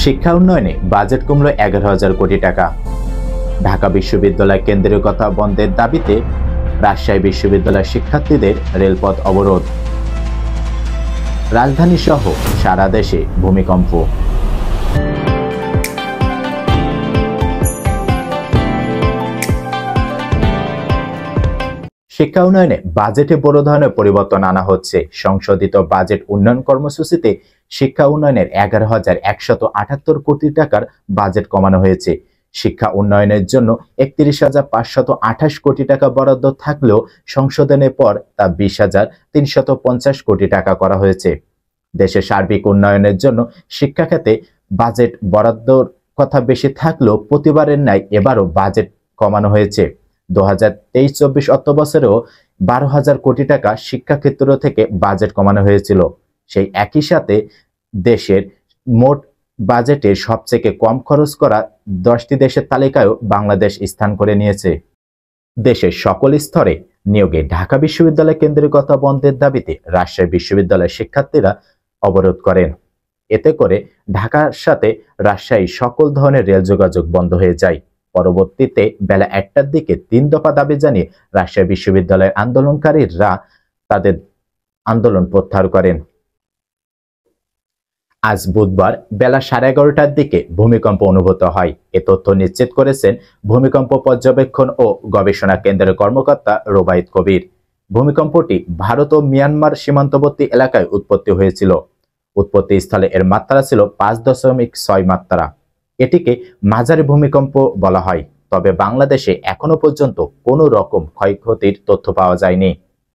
শিক্ষা উন্নয়নে বাজেট কমল 11,000 কোটি টাকা। ঢাকা বিশ্ববিদ্যালয় কেন্দ্রীয়তা বন্ধের দাবিতে রাজশাহী বিশ্ববিদ্যালয়ের শিক্ষার্থীদের রেলপথ অবরোধ। রাজধানী সহ সারা দেশে ভূমিকম্প। শিক্ষা উন্নয়নে বাজেটে বড় ধরনের পরিবর্তন আনা হচ্ছে। সংশোধিত বাজেট উন্নয়ন কর্মসূচিতে শিক্ষা উন্নয়নের 11,178 কোটি টাকার বাজেট কমানো হয়েছে। শিক্ষা উন্নয়নের জন্য 31,528 কোটি টাকা বরাদ্দ থাকলেও সংশোধনের পর তা 20,350 কোটি টাকা করা হয়েছে। দেশের সার্বিক উন্নয়নের জন্য শিক্ষা খাতে বাজেট বরাদ্দর কথা বেশি থাকলেও প্রতিবারের ন্যায় এবারও বাজেট কমানো হয়েছে। 2023-24 অর্থবছরেও 12,000 কোটি টাকা শিক্ষাক্ষেত্র থেকে বাজেট কমানো হয়েছিল। সেই একই সাথে দেশের মোট বাজেটের সবচেয়ে কম খরচ করা 10টি দেশের তালিকায়ও বাংলাদেশ স্থান করে নিয়েছে। দেশের সকল স্তরে নিয়োগে ঢাকা বিশ্ববিদ্যালয় কেন্দ্রীয়তা বন্ধের দাবিতে রাজশাহী বিশ্ববিদ্যালয়ের শিক্ষার্থীরা অবরোধ করেন। এতে করে ঢাকার সাথে রাজশাহীর সকল ধরনের রেল যোগাযোগ বন্ধ হয়ে যায়। পরবর্তীতে বেলা 1টার দিকে 3 দফা দাবি জানিয়ে রাজশাহী বিশ্ববিদ্যালয়ের আন্দোলনকারীরা তাদের আন্দোলন প্রত্যাহার করেন। আজ বুধবার বেলা 11:30টার দিকে ভূমিকম্প অনুভূত হয়। এ তথ্য নিশ্চিত করেছেন ভূমিকম্প পর্যবেক্ষণ ও গবেষণা কেন্দ্রের কর্মকর্তা রোবায়েত কবির। ভূমিকম্পটি ভারত ও মিয়ানমার সীমান্তবর্তী এলাকায় উৎপত্তি হয়েছিল। উৎপত্তি স্থলে এর মাত্রা ছিল 5.6 মাত্রা। এটিকে মাঝারি ভূমিকম্প বলা হয়। তবে বাংলাদেশে এখনো পর্যন্ত কোনো রকম ক্ষয়ক্ষতির তথ্য পাওয়া যায়নি।